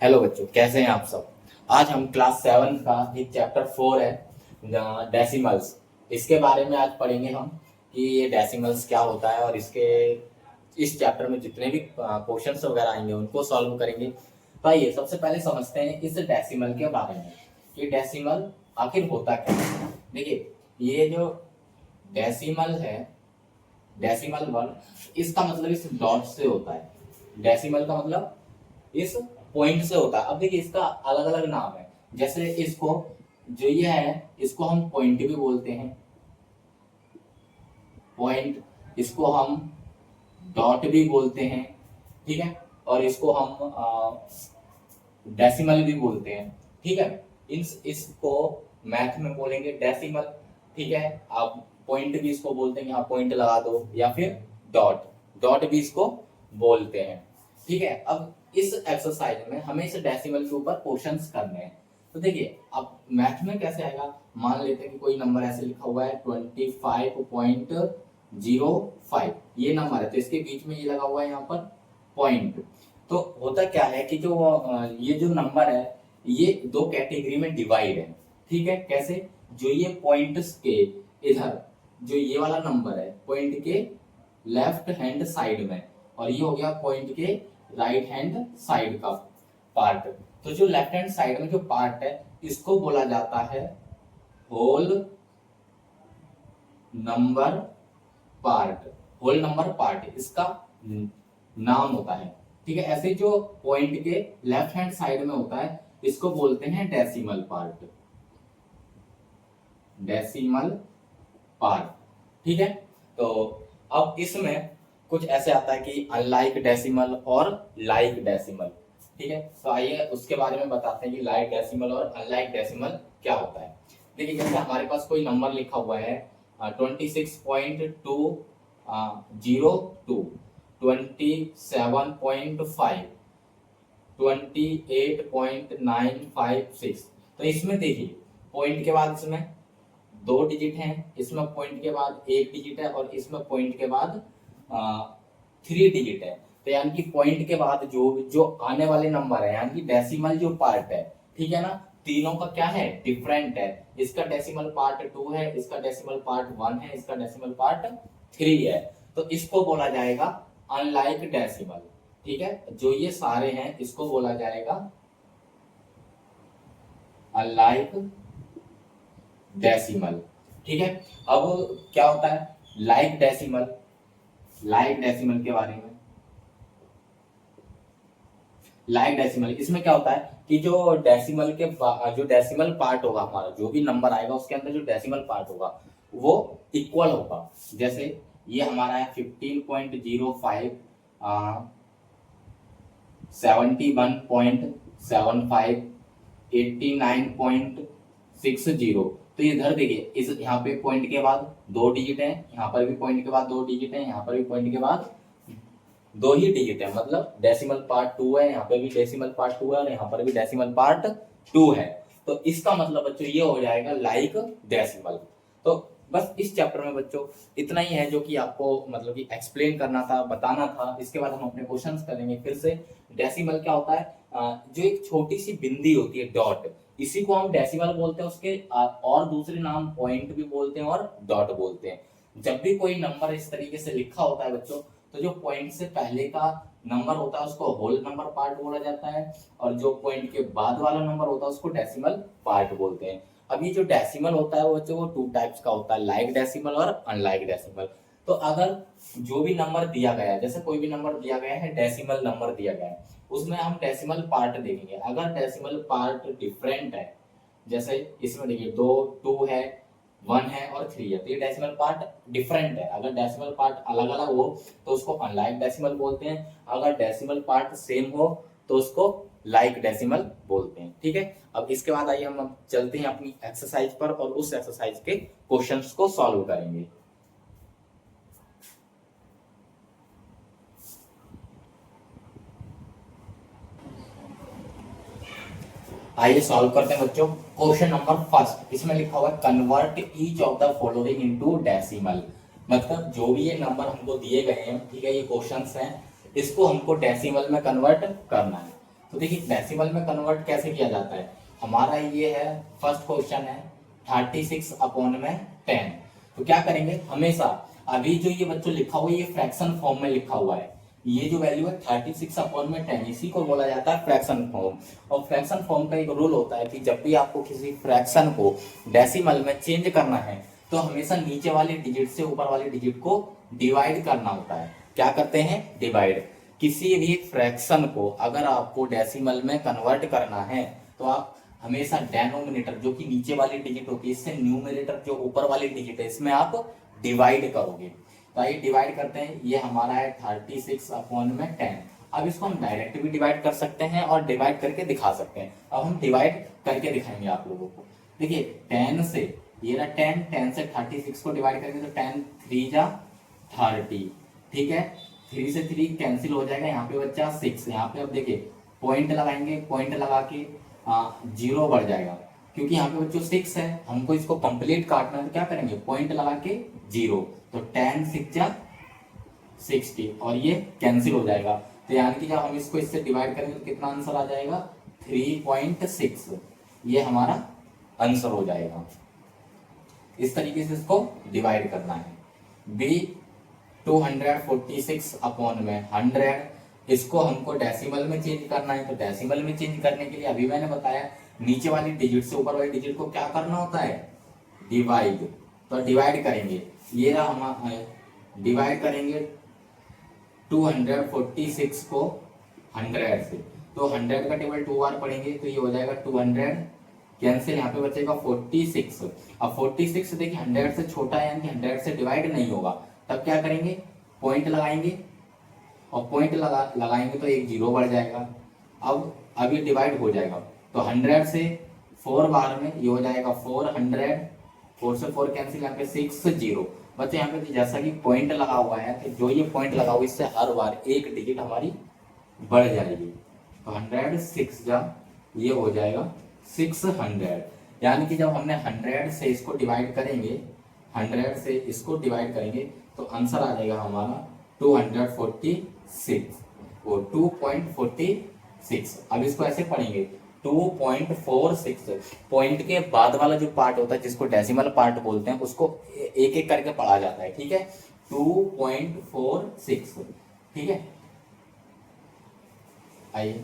Hello बच्चों, कैसे हैं आप सब। आज हम क्लास 7 का एक चैप्टर 4 है डेसिमल्स। इसके बारे में आज पढ़ेंगे हम कि ये डेसिमल्स क्या होता है और इसके इस चैप्टर में जितने भी क्वेश्चंस वगैरह आएंगे उनको सॉल्व करेंगे। तो आइए सबसे पहले समझते हैं इस डेसिमल के बारे में कि डेसिमल आखिर होता क्या है। देखिए, ये जो डेसिमल है, डेसिमल 1, इसका मतलब इस डॉट से होता है। डेसिमल का मतलब इस पॉइंट से होता है। अब देखिए, इसका अलग अलग नाम है। जैसे इसको, जो ये है, इसको हम पॉइंट भी बोलते हैं, पॉइंट। इसको हम डॉट भी बोलते हैं, ठीक है। और इसको हम डेसिमल भी बोलते हैं, ठीक है। इसको मैथ में बोलेंगे डेसिमल, ठीक है। आप पॉइंट भी इसको बोलते हैं, यहाँ पॉइंट लगा दो, या फिर डॉट, डॉट भी इसको बोलते हैं, ठीक है। अब इस एक्सरसाइज में हमें इस डेसिमल के ऊपर क्वेश्चंस करने हैं। तो देखिए, अब मैथ में कैसे आएगा। मान लेते हैं कि कोई नंबर ऐसे लिखा हुआ है 25.05, ये नंबर है, तो इसके बीच में ये लगा हुआ है यहाँ पर पॉइंट। तो होता क्या है कि जो ये जो नंबर है, ये दो कैटेगरी में डिवाइड है, ठीक है। कैसे, जो ये पॉइंट्स के इधर, जो ये वाला नंबर है पॉइंट के लेफ्ट हैंड साइड में, और ये हो गया पॉइंट के राइट हैंड साइड का पार्ट। तो जो लेफ्ट हैंड साइड में जो पार्ट है, इसको बोला जाता है whole number part. Whole number part इसका नाम होता है, ठीक है। ऐसे जो पॉइंट के लेफ्ट हैंड साइड में होता है, इसको बोलते हैं डेसिमल पार्ट, डेसिमल पार्ट, ठीक है। तो अब इसमें कुछ ऐसे आता है कि अनलाइक डेसिमल और लाइक डेसिमल, ठीक है। तो आइए उसके बारे में बताते हैं कि लाइक डेसिमल और अनलाइक डेसिमल क्या होता है। देखिए, जैसे हमारे पास कोई नंबर लिखा हुआ है 26.202, 27.5, 28.956। तो इसमें देखिए, पॉइंट के बाद इसमें 2 डिजिट हैं, इसमें पॉइंट के बाद 1 डिजिट है, और इसमें पॉइंट के बाद 3 डिजिट है। तो यानी कि पॉइंट के बाद जो जो आने वाले नंबर है, यानी कि डेसिमल जो पार्ट है, ठीक है ना, तीनों का क्या है, डिफरेंट है। इसका डेसिमल पार्ट 2 है, इसका डेसिमल पार्ट 1 है, इसका डेसिमल पार्ट 3 है। तो इसको बोला जाएगा अनलाइक डेसिमल, ठीक है। जो ये सारे हैं, इसको बोला जाएगा अनलाइक डेसिमल, ठीक है। अब क्या होता है लाइक डेसिमल। लाइक डेसिमल के बारे में, लाइक डेसिमल, इसमें क्या होता है कि जो डेसिमल के जो डेसिमल पार्ट होगा, हमारा जो भी नंबर आएगा उसके अंदर जो डेसिमल पार्ट होगा वो इक्वल होगा। जैसे ये हमारा है 15.05, 71.75, 89.60। तो इधर देखिए, इस यहाँ पे पॉइंट के बाद 2 डिजिट है, यहाँ पर भी पॉइंट के बाद 2 डिजिट है, यहाँ पर भी पॉइंट के बाद 2 ही डिजिट है, मतलब डेसिमल पार्ट 2 है, यहाँ पे भी डेसिमल पार्ट 2 है, और यहाँ पर भी डेसिमल पार्ट 2 है। तो इसका मतलब बच्चों ये हो जाएगा लाइक डेसिमल। तो बस इस चैप्टर में बच्चों इतना ही है जो कि आपको मतलब कि एक्सप्लेन करना था, बताना था। इसके बाद हम अपने क्वेश्चंस करेंगे फिर से। डेसिमल क्या होता है, जो एक छोटी सी बिंदी होती है, डॉट, इसी को हम डेसिमल बोलते हैं। उसके और दूसरे नाम पॉइंट भी बोलते हैं और डॉट बोलते हैं। जब भी कोई नंबर इस तरीके से लिखा होता है बच्चों, तो जो पॉइंट से पहले का नंबर होता है उसको होल नंबर पार्ट बोला जाता है, और जो पॉइंट के बाद वाला नंबर होता है उसको डेसिमल पार्ट बोलते हैं। अब ये जो डेसिमल होता है वो बच्चों वो 2 टाइप्स का होता है, लाइक डेसिमल और अनलाइक डेसिमल। तो अगर जो भी नंबर दिया गया है, जैसे कोई भी नंबर दिया गया है, डेसिमल नंबर दिया गया है, उसमें हम डेसिमल पार्ट देखेंगे। अगर डेसिमल पार्ट डिफरेंट है, जैसे इसमें देखिए 2 है, 1 है और 3 है, तो ये डेसिमल पार्ट डिफरेंट है। अगर डेसिमल पार्ट अलग अलग हो तो उसको अनलाइक डेसिमल बोलते हैं। अगर डेसिमल पार्ट सेम हो तो उसको लाइक डेसिमल बोलते हैं, ठीक है। अब इसके बाद आइए हम अब चलते हैं अपनी एक्सरसाइज पर, और उस एक्सरसाइज के क्वेश्चंस को सॉल्व करेंगे। आइए सॉल्व करते हैं बच्चों। क्वेश्चन नंबर फर्स्ट, इसमें लिखा हुआ है convert each of the following into decimal. मतलब जो भी ये नंबर हमको दिए गए हैं, ठीक है, ये क्वेश्चंस हैं, इसको हमको डेसिमल में कन्वर्ट करना है। तो देखिए डेसिमल में कन्वर्ट कैसे किया जाता है, हमारा ये है फर्स्ट क्वेश्चन है 36 अपॉन में 10। तो क्या करेंगे, हमेशा अभी जो ये बच्चों लिखा हुआ है ये फ्रैक्शन फॉर्म में लिखा हुआ है, ये जो वैल्यू है 36 अपॉन में 10, इसी को बोला जाता है फ्रैक्शन फॉर्म। और फ्रैक्शन फॉर्म का एक रूल होता है कि जब भी आपको किसी फ्रैक्शन को डेसिमल में चेंज करना है तो हमेशा नीचे वाले डिजिट से ऊपर वाले डिजिट को डिवाइड करना होता है। क्या करते हैं, डिवाइड। किसी भी फ्रैक्शन को अगर आपको डेसिमल में कन्वर्ट करना है तो आप हमेशा डेनोमिनेटर जो कि नीचे वाली डिजिट होती है इससे न्यूमरेटर जो ऊपर वाली डिजिट है इसमें आप डिवाइड करोगे। तो आइए डिवाइड करते हैं, ये हमारा है 36 अपॉन में 10। अब इसको हम डायरेक्ट भी डिवाइड कर सकते हैं और डिवाइड करके दिखा सकते हैं। अब हम डिवाइड करके दिखाएंगे आप लोगों को। देखिए 10 से ये ना 10 से 36 को डिवाइड करेंगे तो 10 3 जा 30, ठीक है। 3 से 3 कैंसिल हो जाएगा, यहाँ पे बच्चा 6, यहाँ पे अब देखिए पॉइंट लगाएंगे, पॉइंट लगा के 0 बढ़ जाएगा, क्योंकि यहाँ पे बच्चों 6 है, हमको इसको कंप्लीट काटना है तो क्या करेंगे, पॉइंट लगा के 0, तो 10 6 जा 60 और ये कैंसिल हो जाएगा। तो यानी कि जब हम इसको इससे डिवाइड करेंगे तो कितना आंसर आ जाएगा, 3.6, ये हमारा आंसर हो जाएगा। इस तरीके से इसको डिवाइड करना है। बी 246 अपॉन में 100, इसको हमको डेसिमल में चेंज करना है। तो डेसिमल में चेंज करने के लिए अभी मैंने बताया नीचे वाली डिजिट से ऊपर वाली डिजिट को क्या करना होता है, डिवाइड। तो डिवाइड करेंगे, ये रहा हमारा, डिवाइड करेंगे 246 को 100 से, तो 100 का टेबल 2 बार पढ़ेंगे तो ये हो जाएगा 200, कैंसिल, यहाँ पे बचेगा 46। अब 46 देखिए 100 से छोटा है यानी कि 100 से डिवाइड नहीं होगा, तब क्या करेंगे, पॉइंट लगाएंगे और पॉइंट लगाएंगे तो एक 0 बढ़ जाएगा। अब ये डिवाइड हो जाएगा तो 100 से 4 बार में ये हो जाएगा 400, 4 से 4 कैंसिल, यहाँ पे 6 0 बच्चे। यहाँ पे जैसा कि पॉइंट लगा हुआ है तो जो ये पॉइंट लगा हुआ इससे हर बार एक डिजिट हमारी बढ़ जाएगी। तो 100 6 जा ये हो जाएगा 600, यानी कि जब हमने 100 से इसको डिवाइड करेंगे, 100 से इसको डिवाइड करेंगे तो आंसर आ जाएगा हमारा 246, वो 2.46। अब इसको ऐसे पढ़ेंगे 2.46, पॉइंट के बाद वाला जो पार्ट होता है जिसको डेसिमल पार्ट बोलते हैं उसको एक एक करके पढ़ा जाता है, ठीक है। 2.46, ठीक है। आइए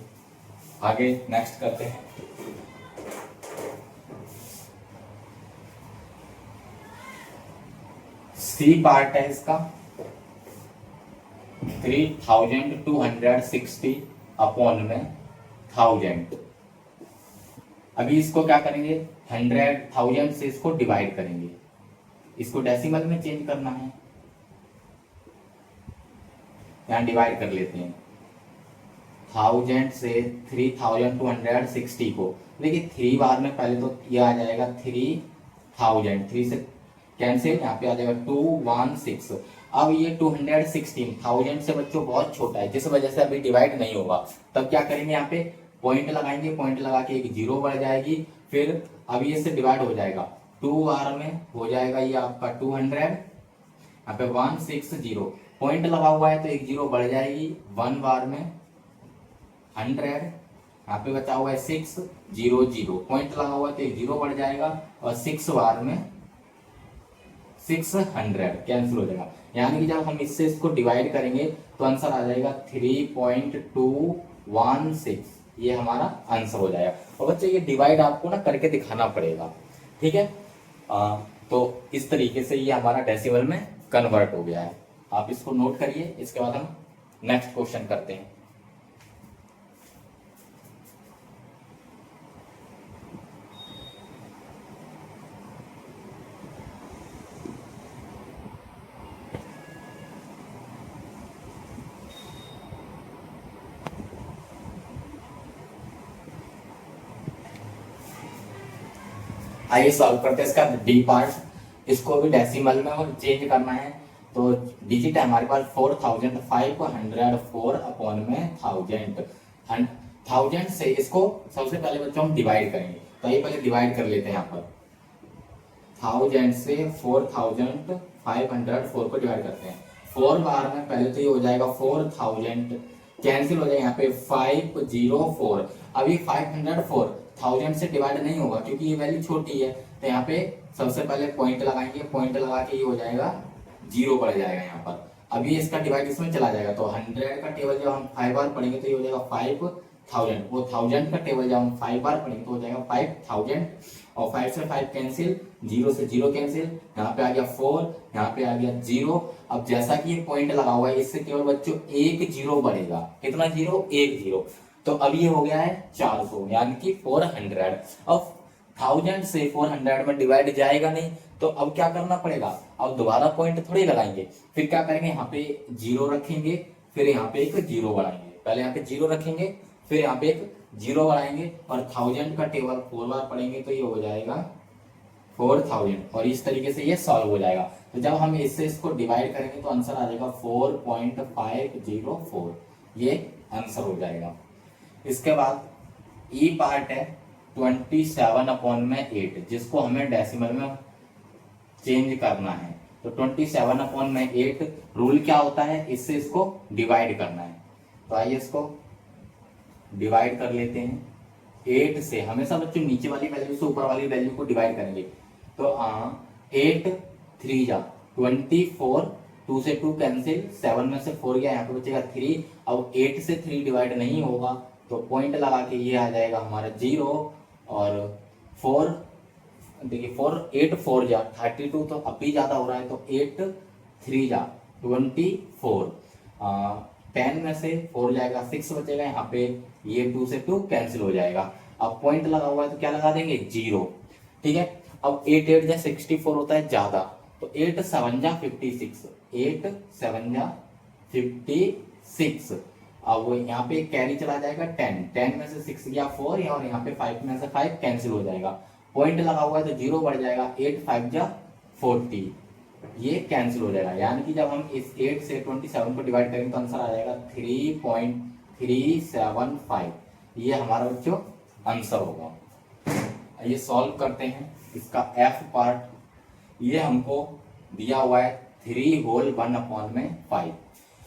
आगे नेक्स्ट करते हैं। सी पार्ट है इसका 3260 अपॉन में 1000। अभी इसको क्या करेंगे, 100,000 से इसको डिवाइड करेंगे, इसको डेसिमल में चेंज करना है, यहां डिवाइड कर लेते हैं 1000 से 3260 को। देखिए 3 बार में पहले तो ये आ जाएगा 3000, 3 से कैंसिल, यहाँ पे आ जाएगा 216। अब ये 216,000 से बच्चों बहुत छोटा है जिस वजह से अभी डिवाइड नहीं होगा, तब क्या करेंगे, यहाँ पे पॉइंट लगाएंगे, पॉइंट लगा के एक 0 बढ़ जाएगी, फिर अब ये से डिवाइड हो जाएगा 2 बार में हो जाएगा ये आपका 200, यहाँ पे 160, पॉइंट लगा हुआ है तो एक 0 बढ़ जाएगी, 1 बार में 100, यहाँ पे बचा हुआ है 600, पॉइंट लगा हुआ है तो एक 0 बढ़ जाएगा और 6 बार में 600 कैंसिल हो जाएगा। यानी कि जब हम इससे इसको डिवाइड करेंगे तो आंसर आ जाएगा 3.216, ये हमारा आंसर हो जाएगा। और बच्चे ये डिवाइड आपको ना करके दिखाना पड़ेगा, ठीक है। तो इस तरीके से ये हमारा डेसिमल में कन्वर्ट हो गया है, आप इसको नोट करिए। इसके बाद हम नेक्स्ट क्वेश्चन करते हैं। आइए सॉल्व करते हैं इसका डी पार्ट, इसको भी डेसिमल में और चेंज करना है। तो डिजिट है हमारे पास 4504 अपॉन में 1000 से इसको सबसे पहले बच्चों हम डिवाइड करेंगे, तो ये पहले डिवाइड कर लेते हैं। यहाँ पर 1000 से 4504 को डिवाइड करते हैं, 4 बार में पहले तो ये हो जाएगा 4000, कैंसिल हो जाएगा यहाँ पे 504। अब ये 504 1000 से डिवाइड नहीं होगा क्योंकि ये वैल्यू छोटी है, तो यहाँ पे सबसे पहले पॉइंट लगाएंगे, पॉइंट लगा के ये हो जाएगा 0 बढ़ जाएगा यहाँ पर। अभी इसका डिवाइड इसमें चला जाएगा, तो 100 का टेबल जब हम 5 बार पढ़ेंगे तो ये हो जाएगा 5000, वो 1000 का टेबल जब हम 5 बार पढ़ेंगे तो हो जाएगा 5000, और 5 से 5 कैंसिल, 0 से 0 कैंसिल, यहाँ पे आ गया 4, यहाँ पे आ गया 0। अब जैसा कि ये पॉइंट लगा हुआ है इससे केवल बच्चों एक 0 बढ़ेगा, कितना 0? एक 0। तो अब ये हो गया है 400 यानी कि 400। अब 1000 से 400 में डिवाइड जाएगा नहीं, तो अब क्या करना पड़ेगा, अब दोबारा पॉइंट थोड़ी लगाएंगे, फिर क्या करेंगे, यहाँ पे 0 रखेंगे, फिर यहाँ पे एक 0 बढ़ाएंगे, पहले यहाँ पे 0 रखेंगे, फिर यहाँ पे एक 0 बढ़ाएंगे, और 1000 का टेबल 4 बार पढ़ेंगे तो ये हो जाएगा 4000, और इस तरीके से ये सॉल्व हो जाएगा। तो जब हम इससे इसको डिवाइड करेंगे तो आंसर आ जाएगा 4.504, ये आंसर हो जाएगा। इसके बाद ई पार्ट है 27/8, जिसको हमें डेसिमल में चेंज करना है। तो 27/8 रूल क्या होता है, इससे इसको डिवाइड करना है। तो आइए इसको डिवाइड कर लेते हैं। 8 से हमेशा बच्चों नीचे वाली वैल्यू से ऊपर वाली वैल्यू को डिवाइड करेंगे। तो 8 3 जा 24, 2 से 2 कैंसिल, 7 में से 4 गया, यहाँ पे बचेगा 3। अब 8 से 3 डिवाइड नहीं होगा तो पॉइंट लगा के ये आ जाएगा हमारा 0, और 4 देखिए 8 4 जा 32, तो अब भी ज्यादा हो रहा है, तो 8 3 जा 24, 10 में से 4 जाएगा 6 बचेगा, यहाँ पे ये 2 से 2 कैंसिल हो जाएगा। अब पॉइंट लगा हुआ है तो क्या लगा देंगे 0, ठीक है। अब 8 8 जा 64 होता है ज्यादा, तो 8 7 जा 56, 8 7 जा 56। अब वो यहाँ पे कैरी चला जाएगा 10, 10 में से 6 गया 4, और यहाँ पे 5 में से 5 कैंसिल हो जाएगा। पॉइंट लगा हुआ है तो 0 बढ़ जाएगा, 8 5 जा 40, ये कैंसिल हो जाएगा। यानी कि जब हम इस 8 से 27 को डिवाइड करेंगे तो आंसर आ जाएगा 3.375, ये हमारा बच्चों आंसर होगा। ये सॉल्व करते हैं। इसका एफ पार्ट, ये हमको दिया हुआ है 3 होल 1/5,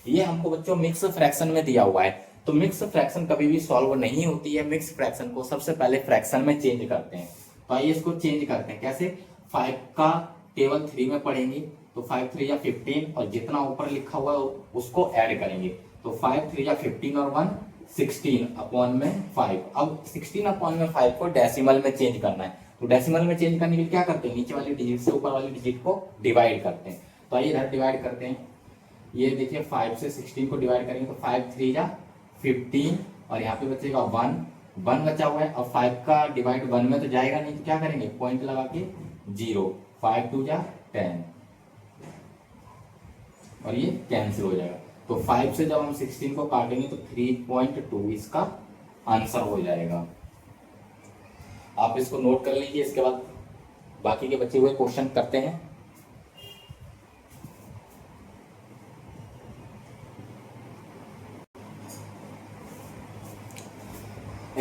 ये हमको बच्चों मिक्स फ्रैक्शन में दिया हुआ है। तो मिक्स फ्रैक्शन कभी भी सॉल्व नहीं होती है, मिक्स फ्रैक्शन को सबसे पहले फ्रैक्शन में चेंज करते हैं। तो आइए इसको चेंज करते हैं। कैसे, 5 का टेबल 3 में पढ़ेंगे तो 5 3 या 15, और जितना ऊपर लिखा हुआ है उसको ऐड करेंगे, तो 5 3 या 15 और 1 16/5। अब 16/5 को डेसिमल में चेंज करना है, तो डेसिमल में चेंज करने के लिए क्या करते हैं, नीचे वाली डिजिट से ऊपर वाली डिजिट को डिवाइड करते हैं। तो आइए इधर डिवाइड करते हैं। ये देखिए 5 से 16 को डिवाइड करेंगे तो 5 3 जा 15, और यहाँ पे बचेगा 1 बचा हुआ है। अब 5 का डिवाइड 1 में तो जाएगा नहीं, तो क्या करेंगे, पॉइंट लगा के 0, 5 2 जा 10, और ये कैंसिल हो जाएगा। तो 5 से जब हम 16 को काटेंगे तो 3.2 इसका आंसर हो जाएगा। आप इसको नोट कर लीजिए। इसके बाद बाकी के बचे हुए क्वेश्चन करते हैं।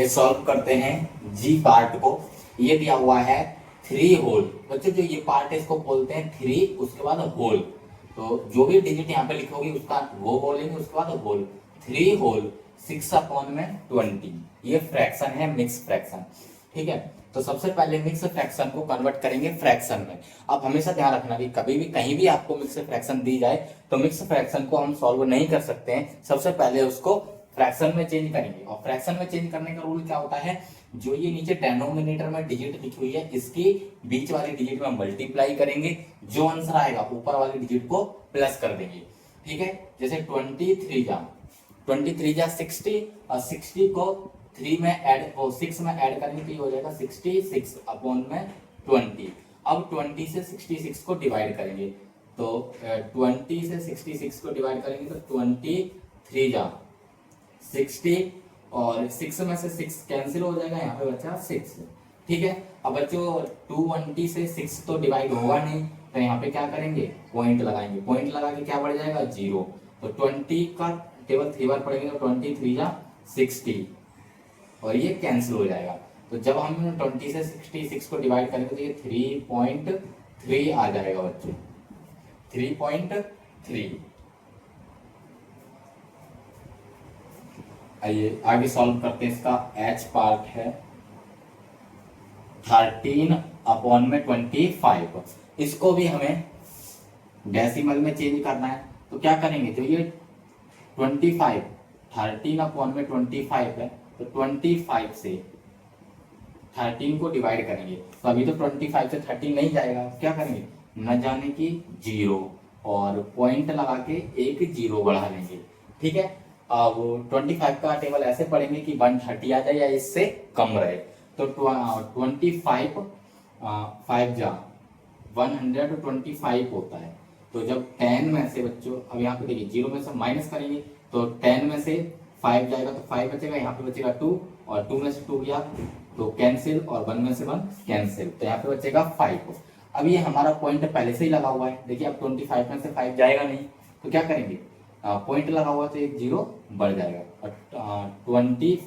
सॉल्व करते हैं जी पार्ट को। ये दिया हुआ है 3 होल, बच्चों जो ये पार्ट है इसको बोलते हैं 3, उसके बाद होल। तो जो भी डिजिट यहाँ पे लिखोगे उसका वो बोलेंगे, उसके बाद होल। 3 होल 6/20, ये फ्रैक्शन है, मिक्स फ्रैक्शन, ठीक है। तो सबसे पहले मिक्स फ्रैक्शन को कन्वर्ट करेंगे फ्रैक्शन में। अब हमेशा ध्यान रखना कि कभी भी कहीं भी आपको मिक्स फ्रैक्शन दी जाए तो मिक्स फ्रैक्शन को हम सॉल्व नहीं कर सकते हैं, सबसे पहले उसको फ्रैक्शन में चेंज करेंगे। और फ्रैक्शन में चेंज करने का रूल क्या होता है, जो ये नीचे डेनोमिनेटर में डिजिट लिखी हुई है इसकी बीच वाली डिजिट में मल्टीप्लाई करेंगे, जो आंसर आएगा ऊपर वाली डिजिट को प्लस कर देंगे, ठीक है। जैसे 23 जा 60, और 60 को 3 में ऐड और 6 में ऐड करेंगे तो ये हो जाएगा 66/20। अब 20 से 66 को डिवाइड करेंगे, तो 20 से 66 को डिवाइड करेंगे तो 23 जा 60, और 6 में से 6 कैंसिल हो जाएगा, यहाँ पे बचा 6, ठीक है। अब बच्चों 220 से 6 तो डिवाइड होगा नहीं, तो यहाँ पे क्या करेंगे, पॉइंट लगाएंगे, पॉइंट लगा के क्या बढ़ जाएगा 0। तो 20 का टेबल 3 बार पढ़ेंगे तो 23 जा 60, और ये कैंसिल हो जाएगा। तो जब हम 20 से 66 को डिवाइड करेंगे तो ये 3.3 आ जाएगा बच्चों, 3.3। आइए आगे सॉल्व करते हैं। इसका एच पार्ट है 13/25। इसको भी हमें डेसिमल में चेंज करना है, तो क्या करेंगे, जो ये 25 13/25 है, तो 25 से 13 को डिवाइड करेंगे, तो अभी तो 25 से 13 नहीं जाएगा, क्या करेंगे, न जाने की जीरो और पॉइंट लगा के एक जीरो बढ़ा लेंगे। ठीक है, अब 25 का टेबल ऐसे पढ़ेंगे कि 130 आ जाए या इससे कम रहे। तो 25 5 जा 125 होता है। तो जब 10 में से बच्चों, अब यहाँ पे देखिए जीरो में से माइनस करेंगे, तो 10 में से 5 जाएगा तो 5 बचेगा, यहाँ पे बचेगा 2, और 2 में से 2 गया तो कैंसिल, और 1 में से 1 कैंसिल, तो यहाँ पे बचेगा 5। अब ये हमारा पॉइंट पहले से ही लगा हुआ है, देखिए अब 25 में से 5 जाएगा नहीं, तो क्या करेंगे, पॉइंट लगा हुआ तो एक जीरो बढ़ जाएगा, और 25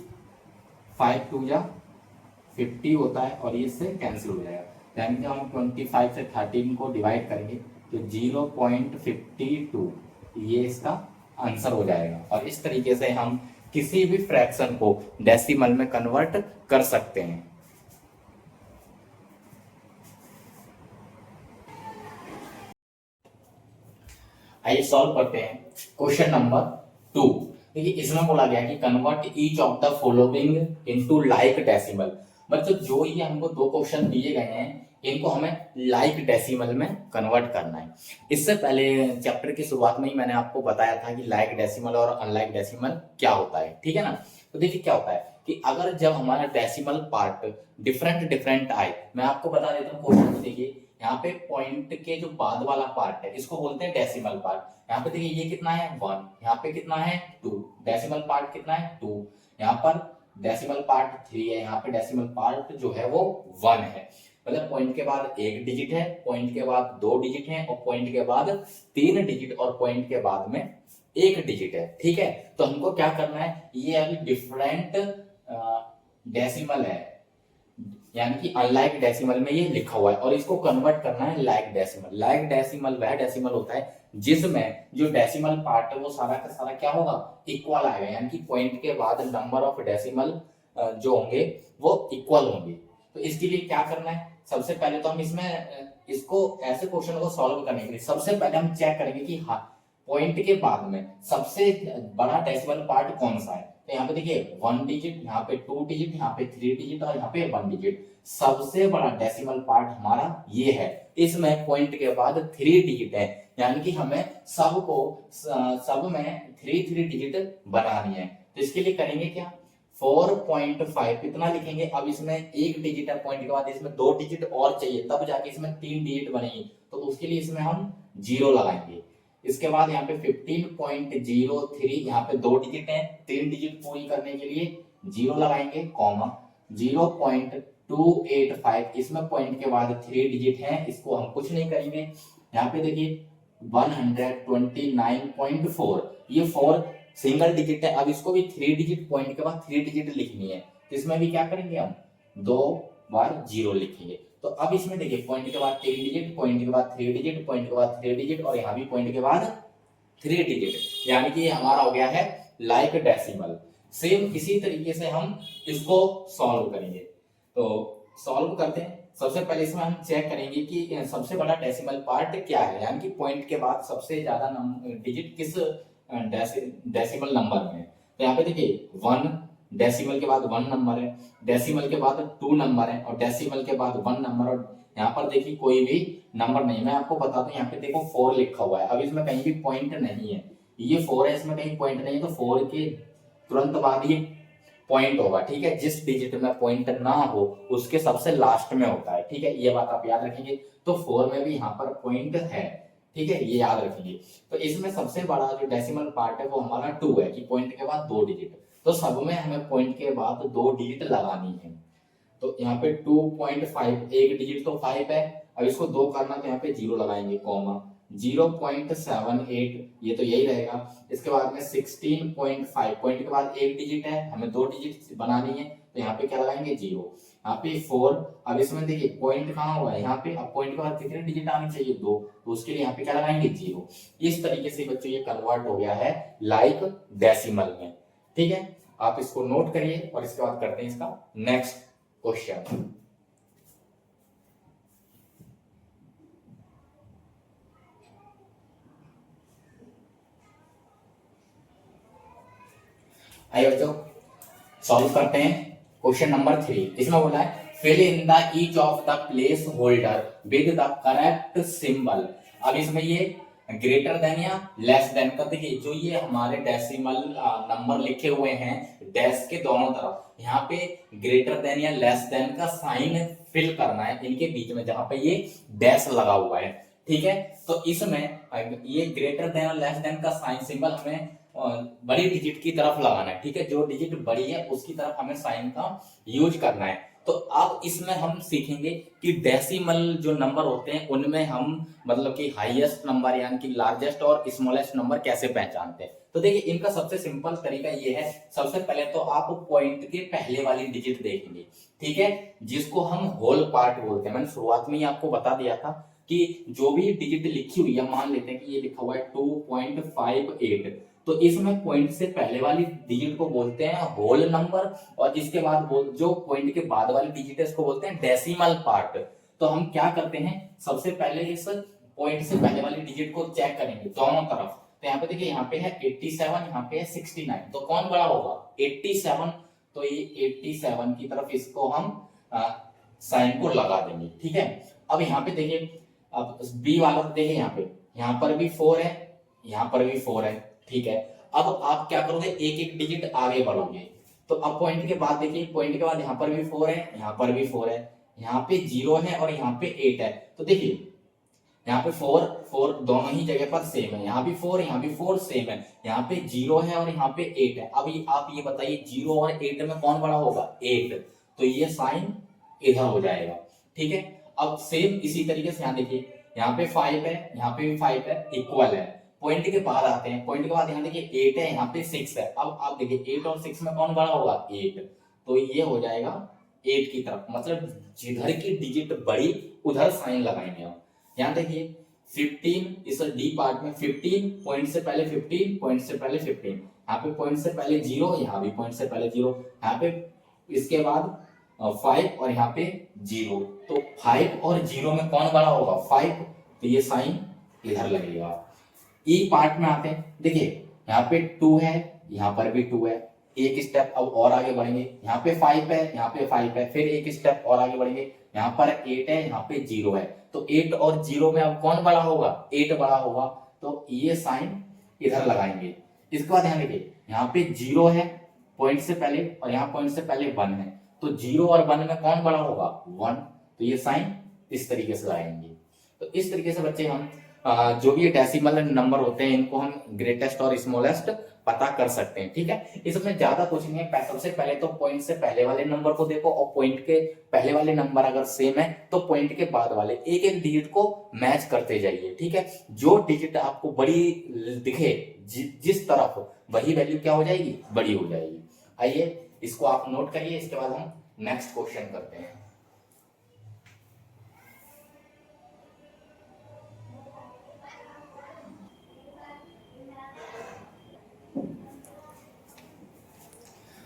2 जा 50 होता है, और ये इससे कैंसिल हो जाएगा। यानी कि हम 25 से 13 को डिवाइड करेंगे तो 0.52 ये इसका आंसर हो जाएगा। और इस तरीके से हम किसी भी फ्रैक्शन को डेसिमल में कन्वर्ट कर सकते हैं। आइए सॉल्व करते हैं क्वेश्चन नंबर 2। देखिए इसमें बोला गया कि convert each of the following into like decimal. बच्चों जो ये हमको दो क्वेश्चन दिए गए हैं, इनको हमें लाइक डेसिमल में कन्वर्ट करना है। इससे पहले चैप्टर की शुरुआत में ही मैंने आपको बताया था कि लाइक डेसिमल और अनलाइक डेसिमल क्या होता है, ठीक है ना। तो देखिए क्या होता है कि अगर जब हमारा डेसिमल पार्ट डिफरेंट डिफरेंट आए, मैं आपको बता देता हूँ क्वेश्चन में। देखिए यहाँ पे पॉइंट के जो बाद वाला पार्ट है इसको बोलते हैं डेसिमल पार्ट। यहाँ पे देखिए ये कितना है 1, यहाँ पे कितना है 2, डेसिमल पार्ट कितना है 2, यहाँ पर डेसिमल पार्ट 3 है, यहाँ पे डेसिमल पार्ट जो है वो 1 है। मतलब पॉइंट के बाद एक डिजिट है, पॉइंट के बाद दो डिजिट है, और पॉइंट के बाद 3 डिजिट, और पॉइंट के बाद में एक डिजिट है। ठीक है, तो हमको क्या करना है, ये अभी डिफरेंट डेसिमल है, यानी कि अनलाइक डेसिमल में ये लिखा हुआ है, और इसको कन्वर्ट करना है लाइक डेसिमल। लाइक डेसिमल वह डेसिमल होता है जिसमें जो डेसिमल पार्ट है वो सारा का सारा क्या होगा, इक्वल आएगा, यानी कि पॉइंट के बाद नंबर ऑफ डेसिमल जो होंगे वो इक्वल होंगे। तो इसके लिए क्या करना है, सबसे पहले तो हम इसमें इसको ऐसे क्वेश्चन को सॉल्व करने के लिए सबसे पहले हम चेक करेंगे कि हाँ पॉइंट के बाद में सबसे बड़ा डेसिमल पार्ट कौन सा है। तो यहाँ पे देखिए 1 डिजिट, यहाँ पे 2 डिजिट, यहाँ पे 3 डिजिट, और यहाँ पे 1 डिजिट। सबसे बड़ा डेसिमल पार्ट हमारा ये है, इसमें पॉइंट के बाद 3 डिजिट है, यानी कि हमें सब में 3 डिजिट बनानी है। तो इसके लिए करेंगे क्या, 4.5 कितना लिखेंगे, अब इसमें एक डिजिट है पॉइंट के बाद, इसमें 2 डिजिट और चाहिए तब जाके इसमें 3 डिजिट बनेगी, तो उसके लिए इसमें हम जीरो लगाएंगे। इसके बाद यहाँ पे 15.03, यहाँ पे 2 डिजिट है, 3 डिजिट पूरी करने के लिए जीरो लगाएंगे, कॉमा 0.285, इसमें पॉइंट के बाद 3 डिजिट है, इसको हम कुछ नहीं करेंगे। यहाँ पे देखिए 129.4, ये 4 सिंगल डिजिट है, अब इसको भी 3 डिजिट पॉइंट के बाद 3 डिजिट लिखनी है, तो इसमें भी क्या करेंगे, हम 2 बार जीरो लिखेंगे। तो अब इसमें देखिए पॉइंट के बाद 3 डिजिट, पॉइंट के बाद 3 डिजिट, पॉइंट के बाद 3 डिजिट, और यहाँ भी पॉइंट के बाद 3 डिजिट, यानी कि हमारा हो गया है लाइक डेसिमल। सेम इसी तरीके से हम इसको सॉल्व करेंगे। तो सॉल्व करते हैं। सबसे पहले इसमें हम चेक करेंगे कि सबसे बड़ा डेसिमल पार्ट क्या है, यानी कि पॉइंट के बाद सबसे ज्यादा डिजिट किस डेसिमल नंबर में है। तो यहाँ पे देखिए 1, डेसिमल के बाद 1 नंबर है, डेसिमल के बाद 2 नंबर है, और डेसिमल के बाद 1 नंबर, और यहाँ पर देखिए कोई भी नंबर नहीं। मैं आपको बता दूं यहाँ पे देखो 4 लिखा हुआ है, अब इसमें कहीं भी पॉइंट नहीं है, ये 4 है, इसमें कहीं पॉइंट नहीं है, तो 4 के तुरंत बाद ये पॉइंट होगा। ठीक है, जिस डिजिट में पॉइंट ना हो उसके सबसे लास्ट में होता है। ठीक है, ये बात आप याद रखेंगे। तो 4 में भी यहाँ पर पॉइंट है, ठीक है, ये याद रखेंगे। तो इसमें सबसे बड़ा जो डेसिमल पार्ट है वो हमारा 2 है, कि पॉइंट के बाद 2 डिजिट, तो सब में हमें पॉइंट के बाद 2 डिजिट लगानी है। तो यहाँ पे 2.5, एक डिजिट तो 5 है, अब इसको 2 करना तो यहाँ पे 0 लगाएंगे, कॉमा 0.78, ये तो यही रहेगा। इसके बाद में 16.5, पॉइंट के बाद एक डिजिट है, हमें 2 डिजिट बनानी है, तो यहाँ पे क्या लगाएंगे 0, यहाँ पे 4। अब इसमें देखिए पॉइंट कहाँ हुआ है, यहाँ पे, अब पॉइंट के बाद कितने डिजिट आनी चाहिए 2, तो उसके लिए यहाँ पे क्या लगाएंगे 0। इस तरीके से बच्चों ये कन्वर्ट हो गया है लाइक डेसिमल में। ठीक है, आप इसको नोट करिए और इसके बाद करते हैं इसका नेक्स्ट क्वेश्चन। आइए बच्चों सॉल्व करते हैं क्वेश्चन नंबर 3। इसमें बोला है fill in the each of the place holder with the correct symbol. अब इसमें ये ग्रेटर देन या लेस देन का, देखिए जो ये हमारे डेसिमल नंबर लिखे हुए हैं डैश के दोनों तरफ, यहाँ पे ग्रेटर देन या लेस देन का साइन फिल करना है इनके बीच में जहां पे ये डैश लगा हुआ है। ठीक है, तो इसमें ये ग्रेटर देन और लेस देन का साइन सिंबल हमें बड़ी डिजिट की तरफ लगाना है। ठीक है, जो डिजिट बड़ी है उसकी तरफ हमें साइन का यूज करना है। तो अब इसमें हम सीखेंगे कि डेसिमल जो नंबर होते हैं उनमें हम मतलब कि हाईएस्ट नंबर यानी कि लार्जेस्ट और स्मॉलेस्ट नंबर कैसे पहचानते हैं। तो देखिए इनका सबसे सिंपल तरीका ये है, सबसे पहले तो आप पॉइंट के पहले वाली डिजिट देखेंगे। ठीक है, जिसको हम होल पार्ट बोलते हैं। मैंने शुरुआत में ही आपको बता दिया था कि जो भी डिजिट लिखी हुई है, मान लेते हैं कि ये लिखा हुआ है 2.58, तो इसमें पॉइंट से पहले वाली डिजिट को बोलते हैं होल नंबर, और जिसके बाद जो पॉइंट के बाद वाली डिजिट है इसको बोलते हैं डेसिमल पार्ट। तो हम क्या करते हैं, सबसे पहले इस पॉइंट से पहले वाली डिजिट को चेक करेंगे दोनों तरफ। तो यहाँ पे देखिए, यहाँ पे है 87, यहाँ पे है 69, तो कौन बड़ा होगा 87, तो ये 87 की तरफ इसको हम साइन को लगा देंगे। ठीक है, अब यहाँ पे देखिए, अब बी वाला देखिए, यहाँ पर भी 4 है, यहाँ पर भी 4 है। ठीक है, अब आप क्या करोगे, एक एक डिजिट आगे बढ़ोगे। तो अब पॉइंट के बाद देखिए, पॉइंट के बाद यहाँ पर भी 4 है, यहाँ पर भी 4 है, यहाँ पे 0 है और यहाँ पे 8 है। तो देखिए यहाँ पे 4 दोनों ही जगह पर सेम है, यहाँ भी 4 यहाँ भी 4 सेम है, यहाँ पे 0 है और यहाँ पे 8 है। अब आप ये बताइए 0 और 8 में कौन बड़ा होगा, 8, तो ये साइन इधर हो जाएगा। ठीक है, अब सेम इसी तरीके से यहाँ देखिए, यहाँ पे 5 है, यहाँ पे भी 5 है, इक्वल है। पॉइंट के बाद आते हैं, पॉइंट के बाद यहाँ देखिए 8 है, यहाँ पे 6 है। अब आप देखिए 8 और 6 में कौन बड़ा होगा, 8, तो ये हो जाएगा 8 की तरफ, मतलब जिधर की डिजिट बड़ी उधर साइन लगाएंगे हम। यहाँ देखिए 15 इस डी पार्ट में 15, पॉइंट से पहले 15, पॉइंट से पहले 15, यहाँ पे पॉइंट से पहले 0, यहाँ भी पॉइंट से पहले 0, यहाँ पे इसके बाद 5 और यहाँ पे 0, तो 5 और 0 में कौन बड़ा होगा, 5, तो ये साइन इधर लगेगा। ई पार्ट में आते हैं, देखिए यहाँ पे 2 है, यहाँ पर भी 2 है, एक स्टेप अब और आगे बढ़ेंगे, यहाँ पे 5 है, यहाँ पे 5 है, फिर एक स्टेप और आगे बढ़ेंगे, यहाँ पर 8 है, यहाँ पे 0 है, तो 8 और 0 में अब कौन बड़ा होगा, 8 बड़ा होगा, तो ये साइन इधर लगाएंगे। इसके बाद यहाँ देखिए, यहाँ पे 0 है पॉइंट से पहले और यहाँ पॉइंट से पहले 1 है, तो 0 और 1 में कौन बड़ा होगा, 1, तो ये साइन इस तरीके से लगाएंगे। तो इस तरीके से बच्चे हम जो भी डेसिमल नंबर होते हैं इनको हम ग्रेटेस्ट और स्मॉलेस्ट पता कर सकते हैं। ठीक है, इसमें ज्यादा कुछ नहीं है, सबसे पहले तो पॉइंट से पहले वाले नंबर को देखो, और पॉइंट के पहले वाले नंबर अगर सेम है तो पॉइंट के बाद वाले एक एक डिजिट को मैच करते जाइए। ठीक है, जो डिजिट आपको बड़ी दिखे जिस तरफ, वही वैल्यू क्या हो जाएगी, बड़ी हो जाएगी। आइए इसको आप नोट करिए, इसके बाद हम नेक्स्ट क्वेश्चन करते हैं।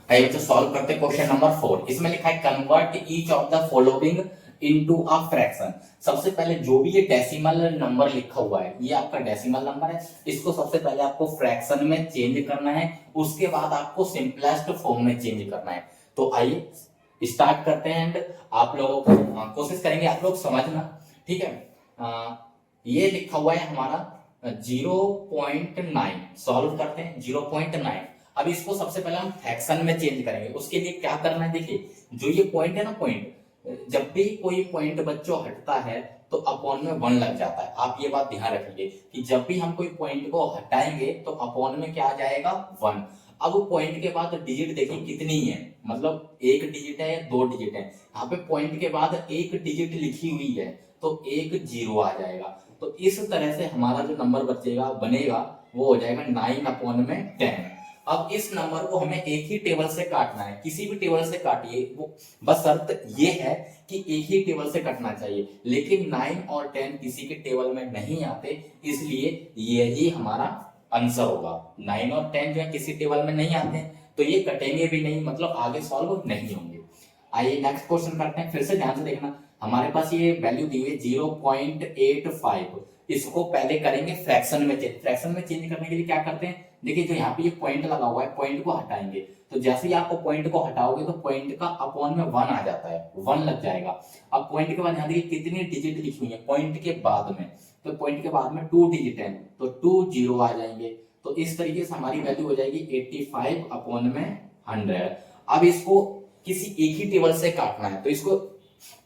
आइए तो सॉल्व करते हैं क्वेश्चन नंबर 4। इसमें लिखा है convert each of the following into a fraction. सबसे पहले जो भी ये डेसिमल नंबर लिखा हुआ है, ये आपका डेसिमल नंबर है, इसको सबसे पहले आपको फ्रैक्शन में चेंज करना है, उसके बाद आपको सिंपलेस्ट फॉर्म में चेंज करना है। तो आइए स्टार्ट करते हैं एंड आप लोगों को कोशिश करेंगे आप लोग समझना। ठीक है, ये लिखा हुआ है हमारा 0.9, सॉल्व करते हैं 0.9। अब इसको सबसे पहले हम फ्रैक्शन में चेंज करेंगे, उसके लिए क्या करना है, देखिए जो ये पॉइंट है ना, पॉइंट जब भी कोई पॉइंट बच्चों हटता है तो अपॉन में 1 लग जाता है। आप ये बात ध्यान रखेंगे कि जब भी हम कोई पॉइंट को हटाएंगे तो अपॉन में क्या आ जाएगा, 1। अब पॉइंट के बाद डिजिट देखिए कितनी है, मतलब एक डिजिट है या 2 डिजिट है, यहाँ पे पॉइंट के बाद एक डिजिट लिखी हुई है तो एक 0 आ जाएगा। तो इस तरह से हमारा जो नंबर बनेगा वो हो जाएगा 9/10। अब इस नंबर को हमें एक ही टेबल से काटना है, किसी भी टेबल से काटिए, वो बस शर्त ये है कि एक ही टेबल से कटना चाहिए। लेकिन 9 और 10 किसी के टेबल में नहीं आते, इसलिए यही हमारा आंसर होगा। 9 और 10 जो है किसी टेबल में नहीं आते हैं, तो ये कटेंगे भी नहीं, मतलब आगे सॉल्व नहीं होंगे। आइए नेक्स्ट क्वेश्चन करते हैं, फिर से ध्यान से देखना। हमारे पास ये वैल्यू दी हुई है 0.85, इसको पहले करेंगे फ्रैक्शन में चेंज। फ्रैक्शन में चेंज करने के लिए क्या करते हैं, देखिए जो यहाँ पे ये पॉइंट लगा हुआ है, पॉइंट को हटाएंगे, तो जैसे ही आपको पॉइंट को हटाओगे तो पॉइंट का अपॉन में 1 आ जाता है, 1 लग जाएगा। अब पॉइंट के बाद यहाँ देखिए कितनी डिजिट लिखी हुई है पॉइंट के बाद में, तो पॉइंट के बाद में 2 डिजिट है, तो 2 0 आ जाएंगे। तो इस तरीके से हमारी वैल्यू हो जाएगी 85 अपॉन में 100। अब इसको किसी एक ही टेबल से काटना है, तो इसको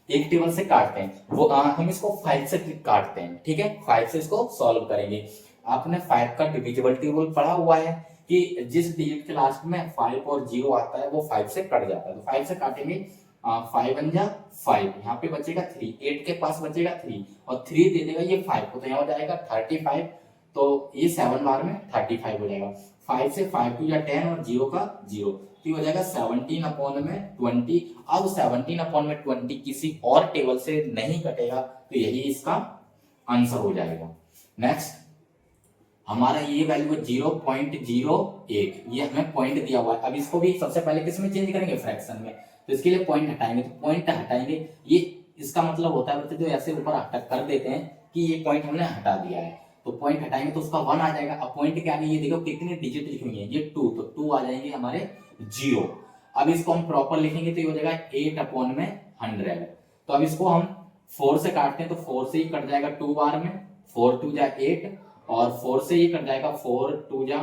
एक टेबल से काटते हैं, वो हम इसको 5 से काटते हैं, ठीक है, 5 से इसको सॉल्व करेंगे। आपने 5 का डिविजिबिलिटी रूल पढ़ा हुआ है कि जिस डिजिट के लास्ट में 5 और 0 आता है वो 5 से कट जाता है, तो 5 से काटेंगे, 5 1 जा 5, यहाँ पे बचेगा 3, 8 के पास बचेगा 3 और 3 दे देगा ये 5 को, तो यहाँ हो जाएगा 35, तो ये 7 बार में 35 हो जाएगा। 5 से 5 2 या 10 और 0 का 0, तो ये हो जाएगा 17 अपॉन में 20। अब 17 अपॉन में 20 किसी और टेबल से नहीं कटेगा, तो यही इसका आंसर हो जाएगा। नेक्स्ट हमारा ये वैल्यू है 0.08, ये हमें पॉइंट दिया हुआ है। अब इसको भी सबसे पहले किस में चेंज करेंगे, फ्रैक्शन में, तो इसके लिए पॉइंट हटाएंगे, तो पॉइंट हटाएंगे, ये इसका मतलब होता है बच्चे जो ऐसे ऊपर अटक कर देते हैं कि ये पॉइंट हमने हटा दिया है, तो पॉइंट हटाएंगे तो उसका 1 आ जाएगा। अब पॉइंट के आगे ये देखो कितनी डिजिट लिखी हुई है, ये 2, तो 2 आ जाएंगे हमारे 0। अब इसको हम प्रॉपर लिखेंगे तो ये हो जाएगा 8 अपॉन में 100। तो अब इसको हम 4 से काटते हैं, तो 4 से ही कट जाएगा 2 बार में, 4 2 जा 8, और 4 से ही कट जाएगा 4 2 जा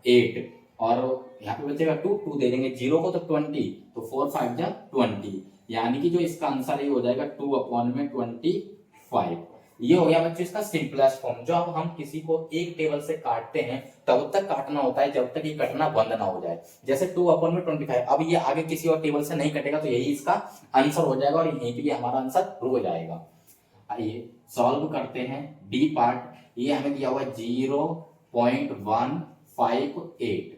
8, और यहाँ पे बचेगा 2, 2 दे देंगे 0 को तो 20, तो 4 5 जा 20, यानी कि जो इसका आंसर है ये हो जाएगा 2 अपॉन में 25। ये हो गया बच्चों इसका सिंपलेस्ट फॉर्म। जो अब हम किसी को एक टेबल से काटते हैं तब तक काटना होता है जब तक ये कटना बंद ना हो जाए, जैसे 2 अपॉन में 25। अब ये आगे किसी और टेबल से नहीं कटेगा, तो यही इसका आंसर हो जाएगा और यहीं पे हमारा आंसर हो जाएगा। आइए सॉल्व करते हैं डी पार्ट। ये हमें दिया हुआ है 0.158,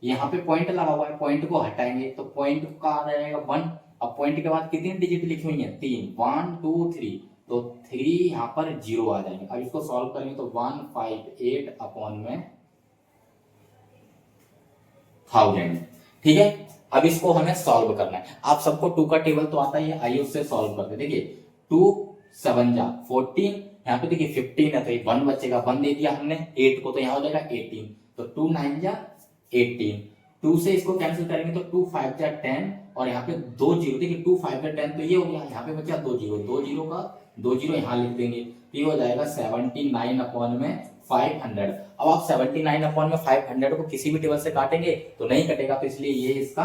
यहाँ पे पॉइंट लगा हुआ है, पॉइंट को हटाएंगे तो पॉइंट का आ जाएगा 1। अब पॉइंट के बाद कितनी डिजिट लिखी हुई है, 3, 1 2 3, तो 3 यहाँ पर 0 आ जाएंगे। अब इसको सॉल्व करेंगे तो 158 अपॉन में 1000, ठीक है। अब इसको हमें सॉल्व करना है। आप सबको 2 का टेबल तो आता ही है, आइए उससे सॉल्व करते हैं। देखिए 2 7 जा 14, यहाँ पे देखिए 15 है तो 1 बचेगा, 1 दे दिया हमने 8 को, तो यहाँ हो जाएगा 18, तो 2 9 जा 18, 2 से इसको कैंसिल करेंगे तो 2 5 जा 10, और यहाँ पे 2 0, देखिए 2 5 जा 10, तो ये हो गया, यहाँ पे बचा 2 0, 2 0 का 2 0 यहाँ लिख देंगे, तो ये हो जाएगा 79 अपॉन में 500। अब आप 79 अपॉन में 500 को किसी भी टेबल से काटेंगे तो नहीं कटेगा, तो इसलिए ये इसका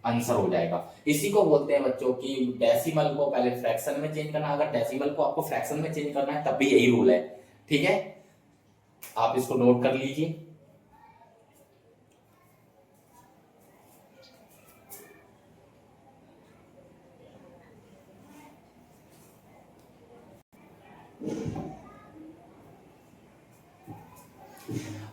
आंसर हो जाएगा। इसी को बोलते हैं बच्चों की डेसिमल को पहले फ्रैक्शन में चेंज करना, अगर डेसिमल को आपको फ्रैक्शन में चेंज करना है तब भी यही रूल है, ठीक है, आप इसको नोट कर लीजिए।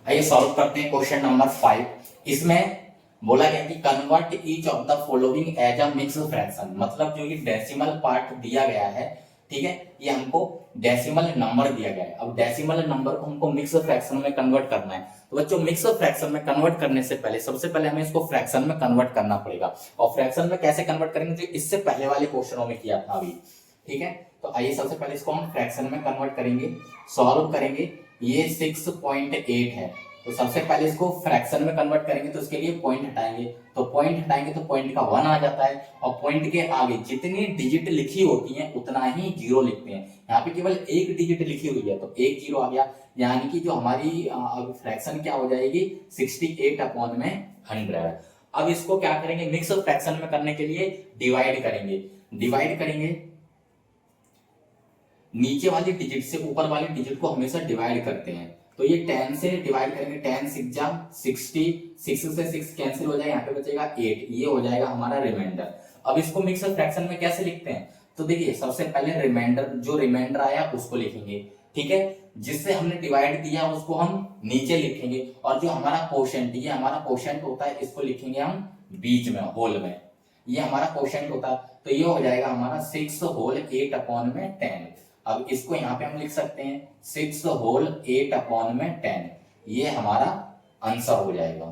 आइए सॉल्व करते हैं क्वेश्चन नंबर 5। इसमें बोला गया कि convert each of the following as a mix fraction, मतलब जो ये डेसिमल पार्ट दिया गया है, ठीक है, ये हमको डेसिमल नंबर दिया गया है। अब डेसिमल नंबर को हमको मिक्स फ्रैक्शन में कन्वर्ट करना है, तो बच्चों मिक्स फ्रैक्शन में कन्वर्ट करने से पहले सबसे पहले हमें इसको फ्रैक्शन में कन्वर्ट करना पड़ेगा। और फ्रैक्शन में कैसे कन्वर्ट करेंगे, जो इससे पहले वाले क्वेश्चनों में किया था अभी, ठीक है। तो आइए सबसे पहले इसको हम फ्रैक्शन में कन्वर्ट करेंगे, सॉल्व करेंगे। ये 6.8 है, तो सबसे पहले इसको फ्रैक्शन में कन्वर्ट करेंगे, तो इसके लिए पॉइंट हटाएंगे, तो पॉइंट हटाएंगे तो पॉइंट का 1 आ जाता है, और पॉइंट के आगे जितनी डिजिट लिखी होती हैं उतना ही 0 लिखते हैं। यहाँ पे केवल एक डिजिट लिखी हुई है तो एक 0 आ गया, यानी कि जो हमारी अब फ्रैक्शन क्या हो जाएगी 68 अपॉन में 100। अब इसको क्या करेंगे, मिक्स फ्रैक्शन में करने के लिए डिवाइड करेंगे, डिवाइड करेंगे, नीचे वाली डिजिट से ऊपर वाली डिजिट को हमेशा डिवाइड करते हैं, तो ये 10 से डिवाइड करेंगे, 10 6 जा 60, 6 से 6 कैंसिल हो जाएगा, यहाँ पे बचेगा 8, ये हो जाएगा हमारा रिमाइंडर। अब इसको मिक्स फ्रैक्शन में कैसे लिखते हैं, तो देखिए सबसे पहले रिमाइंडर, जो रिमाइंडर आया उसको लिखेंगे, ठीक है, जिससे हमने डिवाइड दिया उसको हम नीचे लिखेंगे, और जो हमारा क्वोशंट, ये हमारा क्वोशंट होता है, इसको लिखेंगे हम बीच में होल में, ये हमारा क्वोशंट होता है, तो ये हो जाएगा हमारा 6 होल 8 अपॉन में 10। अब इसको यहां पे हम लिख सकते हैं 6 होल 8 अपॉन में 10, ये हमारा आंसर हो जाएगा।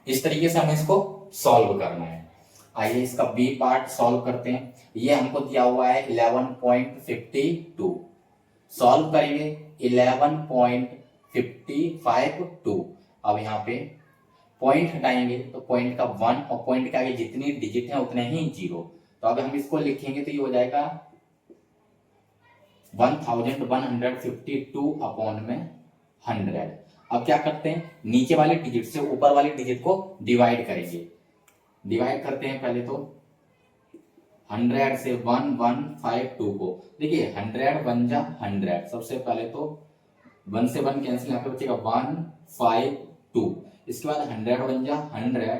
इस तरीके से हमें इसको सॉल्व करना है। आइए इसका बी पार्ट सॉल्व करते हैं। ये हमको दिया हुआ है 11.52, सॉल्व करेंगे 11.552। अब यहाँ पे पॉइंट हटाएंगे तो पॉइंट का 1 और पॉइंट के आगे जितनी डिजिट है उतने ही 0। तो अब हम इसको लिखेंगे तो ये हो जाएगा 1152 अपॉन में 100। अब क्या करते हैं, नीचे वाले डिजिट से ऊपर वाले डिजिट को डिवाइड करेंगे। डिवाइड करते हैं पहले तो 100 से 1152 को। देखिए 100 1 जा 100, सबसे पहले तो 1 से 1 कैंसिल, यहाँ पे बचेगा 152। इसके बाद 100 1 जा 100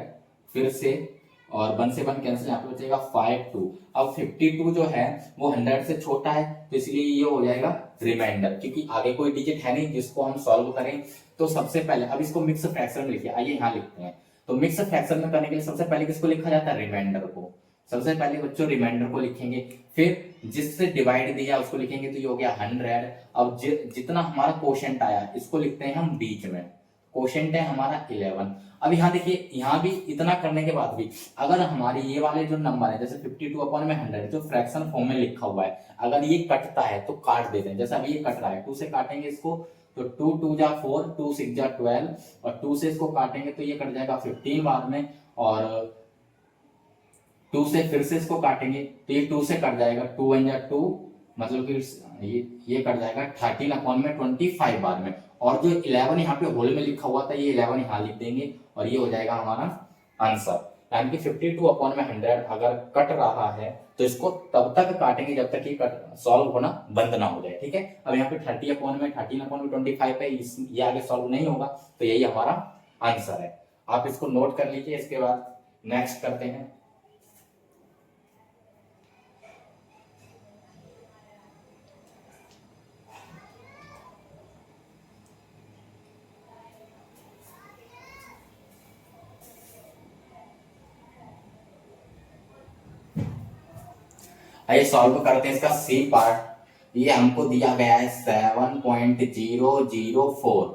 फिर से, और 1 से 1 कैंसिल, यहाँ पे बचेगा 52। अब 52 जो है वो 100 से छोटा है, तो इसलिए ये हो जाएगा रिमाइंडर, क्योंकि आगे कोई डिजिट है नहीं जिसको हम सॉल्व करें। तो सबसे पहले अब इसको मिक्स फ्रैक्शन में लिखिए। आइए यहाँ लिखते हैं। तो मिक्स फ्रैक्शन में करने के लिए सबसे पहले किसको लिखा जाता है, रिमाइंडर को। सबसे पहले बच्चों रिमाइंडर को लिखेंगे, फिर जिससे डिवाइड दिया उसको लिखेंगे, तो ये हो गया 100। अब जितना हमारा क्वोशंट आया इसको लिखते हैं हम बीच में। क्वोशंट है हमारा 11। अब यहाँ देखिए, यहाँ भी इतना करने के बाद भी अगर हमारे ये वाले जो नंबर है, जैसे 52 अपॉन में 100 जो फ्रैक्शन फॉर्म में लिखा हुआ है, अगर ये कटता है तो काट देते हैं। जैसे अभी ये कट रहा है, 2 से काटेंगे इसको तो 2 2 जा 4, 2 6 जा 12, और 2 से इसको काटेंगे तो ये कट जाएगा 15 बाद में, और 2 से फिर से इसको काटेंगे तो ये 2 से कट जाएगा, 2 1 जा 2, मतलब कि ये कट जाएगा 13 अपॉन में 25 बाद में। और जो 11 यहाँ पे होल में लिखा हुआ था, ये 11 यहाँ लिख देंगे और ये हो जाएगा हमारा आंसर। यानी कि 52 अपॉन में 100 अगर कट रहा है तो इसको तब तक काटेंगे जब तक ये सॉल्व होना बंद ना हो जाए। ठीक है, अब यहाँ पे 13 अपॉन में 25 है, ये आगे सॉल्व नहीं होगा, तो यही हमारा आंसर है। आप इसको नोट कर लीजिए। इसके बाद नेक्स्ट करते हैं। आइए सॉल्व करते हैं इसका सी पार्ट। ये हमको दिया गया है 7.004।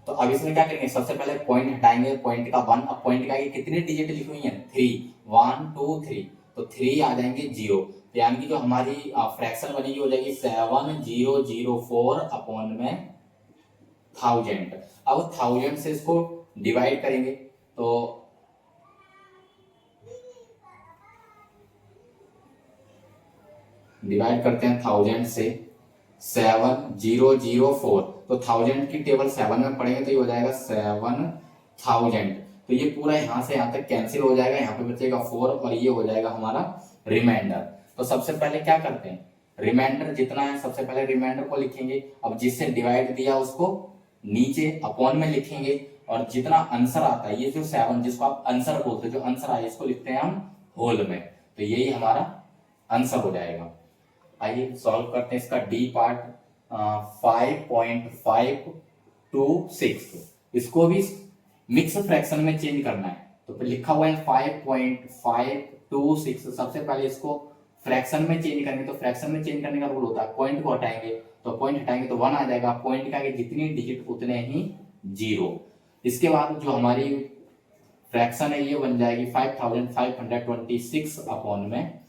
तो अब इसमें क्या करेंगे, सबसे पहले पॉइंट हटाएंगे, पॉइंट का 1। अब पॉइंट का ये कितनी डिजिट लिखी हुई है, 3, 1 2 3, तो 3 आ जाएंगे 0। यानी कि जो हमारी फ्रैक्शन बनेगी हो जाएगी 7004 अपॉन में 1000। अब 1000 से इसको डिवाइड करेंगे तो डिवाइड करते हैं 1000 से 7004, तो 1000 की टेबल 7 में पढ़ेंगे तो ये हो जाएगा 7000। तो ये पूरा यहाँ से यहाँ तक कैंसिल हो जाएगा, यहाँ पे बचेगा 4 और ये हो जाएगा हमारा रिमाइंडर। तो सबसे पहले क्या करते हैं, रिमाइंडर जितना है सबसे पहले रिमाइंडर को लिखेंगे। अब जिससे डिवाइड दिया उसको नीचे अपॉन में लिखेंगे, और जितना आंसर आता है, ये जो 7 जिसको आप आंसर बोलते हैं, जो आंसर आए इसको लिखते हैं हम होल में, तो यही हमारा आंसर हो जाएगा। आइए सॉल्व करते हैं इसका डी पार्ट। 5.526, इसको भी मिक्स फ्रैक्शन में चेंज करना है। तो फिर लिखा हुआ है 5.526। सबसे पहले इसको फ्रैक्शन में चेंज करेंगे, तो फ्रैक्शन में चेंज करने का रूल होता है पॉइंट को हटाएंगे, तो पॉइंट हटाएंगे तो 1 आ जाएगा, पॉइंट के आगे जितनी डिजिट उतने ही 0। इसके बाद जो हमारी फ्रैक्शन है ये बन जाएगी 5526 अपॉन में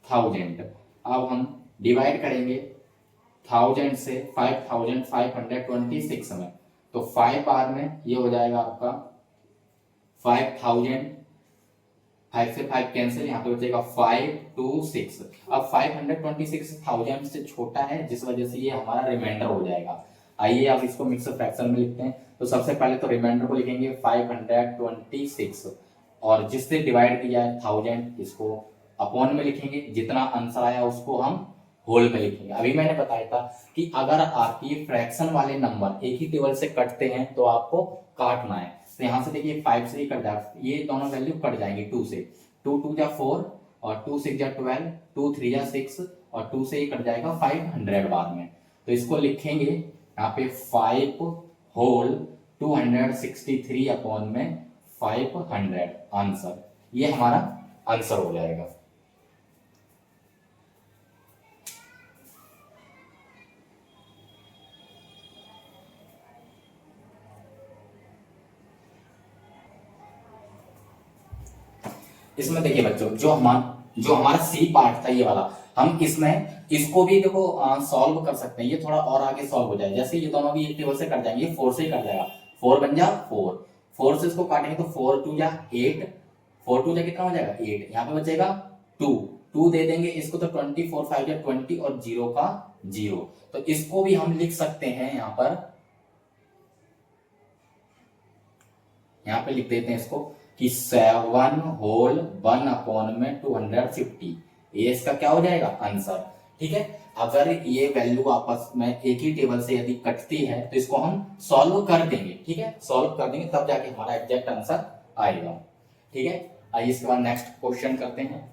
1000। अब हम डिवाइड करेंगे 1000 से 5526 में, तो 5 बार में ये हो जाएगा आपका 5000, 5 से 5 कैंसिल, यहाँ पे बचेगा 526। अब 526 से छोटा है, जिस वजह से ये हमारा रिमाइंडर हो जाएगा। आइए अब इसको मिक्स फ्रैक्शन में लिखते हैं। तो सबसे पहले तो रिमाइंडर को लिखेंगे 526, और जिससे डिवाइड किया है 1000 इसको अपॉन में लिखेंगे, जितना आंसर आया उसको हम होल में लिखेंगे। अभी मैंने बताया था कि अगर आपकी फ्रैक्शन वाले नंबर एक ही टेबल से कटते हैं तो आपको काटना है। तो यहाँ से देखिए 5 से ही कट जाएगा, ये दोनों वैल्यू कट जाएंगे 2 से, 2 2 जा 4 और 2 6 जा 12, 2 3 जा 6 और 2 से ही कट जाएगा 500 बाद में। तो इसको लिखेंगे यहाँ पे 5 होल 263 अपॉन में 500 आंसर, ये हमारा आंसर हो जाएगा। इसमें देखिए बच्चों, जो हमारा सी पार्ट था ये वाला, हम इसमें इसको भी देखो सॉल्व कर सकते हैं। ये थोड़ा और आगे सॉल्व हो जाए, जैसे ये दोनों भी एक टेबल से कट जाएंगे, 4 से ही कट जाएगा, 4 बन जा 4, 4 से इसको काटेंगे तो 4 2 जा 8, 4 2 जा कितना हो जाएगा 8, यहाँ पे बचेगा 2, 2 दे देंगे इसको तो 20, 4 5 या 20 और 0 का 0। तो इसको भी हम लिख सकते हैं, यहाँ पे लिख देते हैं इसको कि 7 होल 1 अपॉन में 250, ये इसका क्या हो जाएगा आंसर। ठीक है, अगर ये वैल्यू आपस में एक ही टेबल से यदि कटती है तो इसको हम सॉल्व कर देंगे। ठीक है, सॉल्व कर देंगे तब जाके हमारा एग्जैक्ट आंसर आएगा। ठीक है, आइए इसके बाद नेक्स्ट क्वेश्चन करते हैं।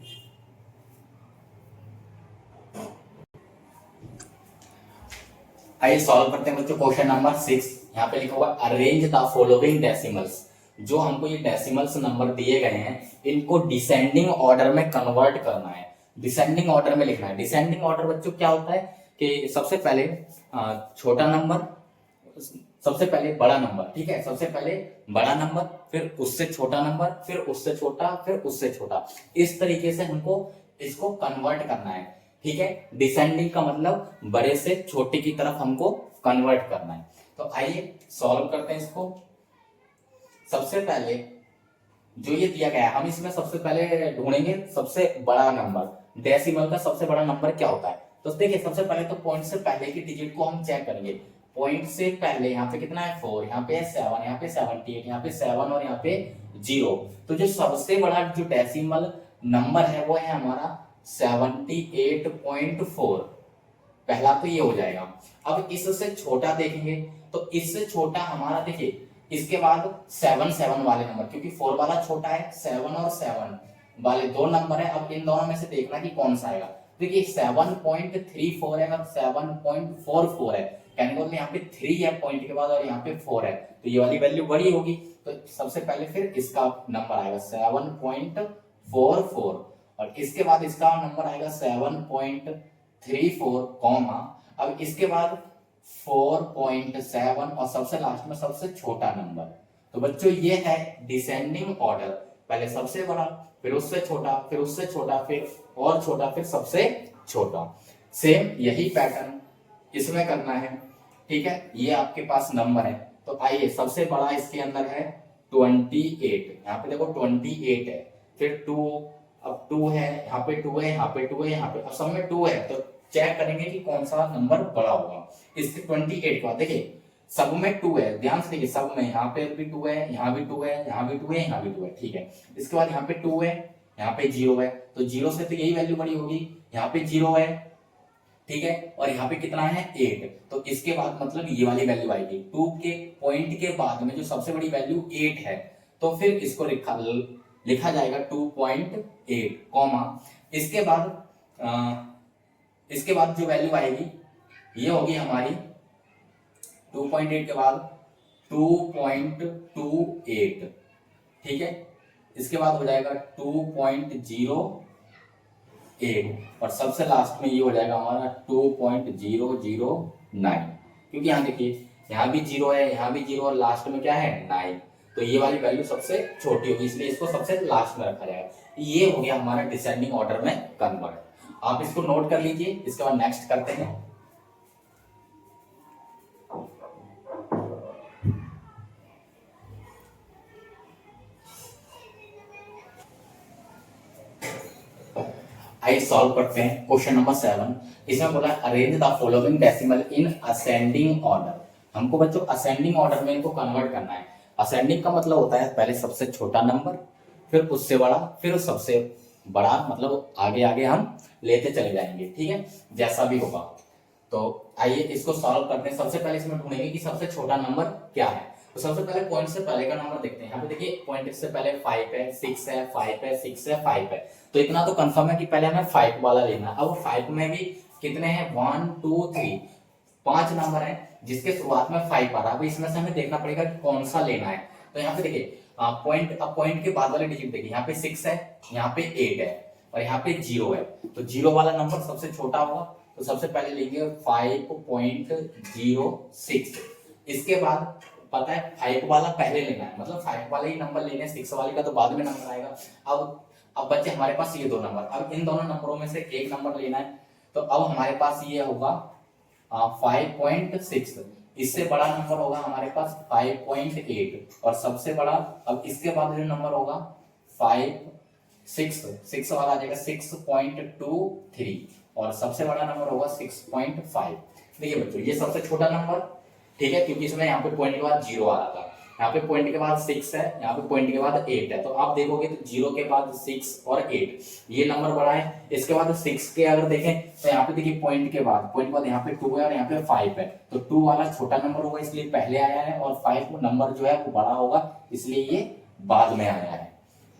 आइए सॉल्व करते हैं बच्चों क्वेश्चन नंबर 6। यहाँ पे लिखा हुआ अरेंज द फॉलोइंग डेसिमल्स। जो हमको ये डेसिमल्स नंबर दिए गए हैं इनको डिसेंडिंग ऑर्डर में कन्वर्ट करना है, डिसेंडिंग ऑर्डर में लिखना है। डिसेंडिंग ऑर्डर बच्चों क्या होता है कि सबसे पहले छोटा नंबर, सबसे पहले बड़ा नंबर। ठीक है, सबसे पहले बड़ा नंबर, फिर उससे छोटा नंबर, फिर उससे छोटा, फिर उससे छोटा, इस तरीके से हमको इसको कन्वर्ट करना है। ठीक है, डिसेंडिंग का मतलब बड़े से छोटे की तरफ हमको कन्वर्ट करना है। तो आइए सॉल्व करते हैं इसको। सबसे पहले जो ये दिया गया है हम इसमें सबसे पहले ढूंढेंगे सबसे बड़ा नंबर। डेसिमल का सबसे बड़ा नंबर क्या होता है, तो देखिए सबसे पहले तो पॉइंट से पहले की डिजिट को हम चेक करेंगे। पॉइंट से पहले यहाँ पे कितना है 4, यहाँ पे है 7, यहाँ पे 78, यहाँ पे 7 और यहाँ पे 0। तो जो सबसे बड़ा जो डेसिमल नंबर है वो है हमारा 78.4। पहला तो ये हो जाएगा। अब इससे छोटा देखेंगे तो इससे छोटा हमारा देखिए इसके बाद 7 7 वाले नंबर, क्योंकि 4 वाला छोटा है, 7 और 7 वाले दो नंबर है। अब इन दोनों में से देखना कि कौन सा आएगा। देखिए 7.34 है और 7.44 है, कहने का मतलब यहाँ पे 3 है पॉइंट के बाद और यहाँ पे 4 है, तो ये वाली वैल्यू बड़ी होगी। तो सबसे पहले फिर इसका नंबर आएगा 7.44 और इसके बाद इसका नंबर आएगा 7.34 कॉमा, अब इसके बाद 4.7 और सबसे लास्ट में सबसे छोटा नंबर। तो बच्चों ये है डिसेंडिंग ऑर्डर, पहले सबसे बड़ा, फिर उससे छोटा, फिर उससे छोटा, फिर और छोटा, फिर सबसे छोटा। सेम यही पैटर्न इसमें करना है। ठीक है, ये आपके पास नंबर है। तो आइए सबसे बड़ा इसके अंदर है 28, यहाँ पे देखो 28 है, फिर 2, अब 2 है, यहाँ पे 2 है, यहाँ पे 2 है, यहाँ पे, अब सब में 2 है, तो चेक करेंगे कि कौन सा नंबर बड़ा होगा। इसके 28 का देखिए सब में 2 है, ध्यान से देखिए सब में, यहाँ पे भी 2 है, यहाँ भी 2 है, यहाँ भी 2 है, यहाँ भी 2 है। ठीक है, इसके बाद यहाँ पे 2 है, यहाँ पे 0 है, तो 0 से तो यही वैल्यू बड़ी होगी, यहाँ पे 0 है। ठीक है, और यहाँ पे कितना है 8, तो इसके बाद मतलब ये वाली वैल्यू आएगी। 2 के पॉइंट के बाद में जो सबसे बड़ी वैल्यू 8 है, तो फिर इसको लिखा जाएगा 2.8 कॉमा, इसके बाद जो वैल्यू आएगी ये होगी हमारी 2.8 के बाद 2.28। ठीक है, इसके बाद हो जाएगा 2.08 और सबसे लास्ट में ये हो जाएगा हमारा 2.009, क्योंकि यहाँ देखिए यहाँ भी 0 है, यहाँ भी 0 और लास्ट में क्या है 9, तो ये वाली वैल्यू सबसे छोटी होगी, इसलिए इसको सबसे लास्ट में रखा जाएगा। ये हो गया हमारा डिसेंडिंग ऑर्डर में कन्वर्ट। आप इसको नोट कर लीजिए, इसके बाद नेक्स्ट करते हैं। आइए सॉल्व करते हैं क्वेश्चन नंबर 7। इसमें बोला arrange the following decimal in ascending order. हमको बच्चों असेंडिंग ऑर्डर में इनको कन्वर्ट करना है। असेंडिंग का मतलब होता है पहले सबसे छोटा नंबर, फिर उससे बड़ा, फिर सबसे बड़ा, मतलब आगे आगे हम लेते चले जाएंगे। ठीक है, जैसा भी होगा। तो आइए इसको सॉल्व करते हैं। सबसे पहले इसमें ढूंढेंगे कि सबसे छोटा नंबर क्या है। तो सबसे पहले पॉइंट से पहले का नंबर देखते हैं। यहाँ पे देखिए पॉइंट से पहले 5 है, 6 है, 5 है, 6 है, 5 है, तो इतना तो कंफर्म है कि पहले हमें 5 वाला लेना है। अब 5 में भी कितने हैं 1 2 3, 5 नंबर है जिसके शुरुआत में 5 आ रहा है। अब इसमें से हमें देखना पड़ेगा कि कौन सा लेना है। तो यहाँ पे देखिए पॉइंट, अब पॉइंट के बाद वाले डिजिट देखिए, यहाँ पे 6 है, यहाँ पे 8 है और यहाँ पे 0 है, तो 0 वाला नंबर सबसे छोटा होगा। तो सबसे पहले लेंगे 5.06। इसके बाद पता है 5 वाला पहले लेना है, मतलब 5 वाले ही नंबर लेने हैं, 6 वाले का तो बाद में नंबर आएगा। अब अब बच्चे हमारे पास ये दो नंबर, अब इन दोनों नंबरों में से एक नंबर लेना है। तो अब हमारे पास ये होगा 5.6, इससे बड़ा नंबर होगा हमारे पास 5.8, और सबसे बड़ा, अब इसके बाद जो नंबर होगा 6 वाला आ जाएगा 6.23, और सबसे बड़ा नंबर होगा 6.5। देखिए बच्चों ये सबसे छोटा नंबर, ठीक है, क्योंकि इसमें यहाँ पे पॉइंट के बाद 0 आ रहा था, यहाँ पे पॉइंट के बाद 6 है, यहाँ पे पॉइंट के बाद 8 है। तो आप देखोगे तो 0 के बाद 6 और 8 ये नंबर बड़ा है। इसके बाद 6 के अगर देखें तो यहाँ पे देखिए पॉइंट के बाद यहाँ पे 2 है और यहाँ पे 5 है, तो 2 वाला छोटा नंबर होगा इसलिए पहले आया है, और 5 नंबर जो है वो बड़ा होगा इसलिए ये बाद में आया है।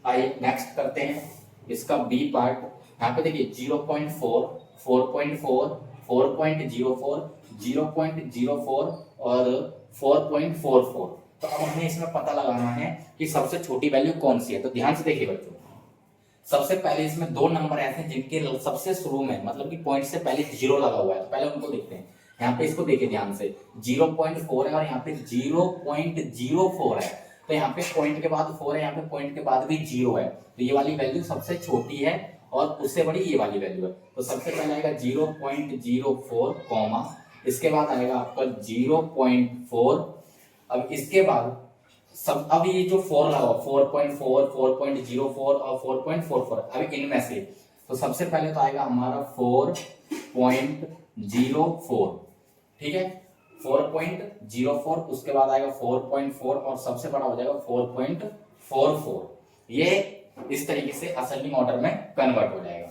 आइए नेक्स्ट करते हैं इसका बी पार्ट। यहाँ पे देखिए 0.4, 4.4, 4.04, 0.04 और 4.44। तो अब हमें इसमें पता लगाना है कि सबसे छोटी वैल्यू कौन सी है। तो ध्यान से देखिए बच्चों, सबसे पहले इसमें दो नंबर ऐसे हैं जिनके सबसे शुरू में मतलब कि पॉइंट से पहले 0 लगा हुआ है, तो पहले उनको देखते हैं। यहाँ पे इसको देखिए ध्यान से, 0.4 है और यहाँ पे 0.04 है, तो यहाँ पे पॉइंट के बाद 4 है, यहाँ पे पॉइंट के बाद भी 0 है, तो ये वाली वैल्यू सबसे छोटी है और उससे बड़ी ये वाली वैल्यू है। तो सबसे पहले आएगा 0.04 कॉमा, इसके बाद आएगा आपका 0.4, अब इसके बाद सब, अब ये जो 4 लगा 4.4, 4.04 और 4.44, अब इनमें से तो सबसे पहले तो आएगा हमारा 4.04, ठीक है, 4.04, उसके बाद आएगा 4.4 और सबसे बड़ा हो जाएगा 4.44। ये इस तरीके से असेंडिंग ऑर्डर में कन्वर्ट हो जाएगा।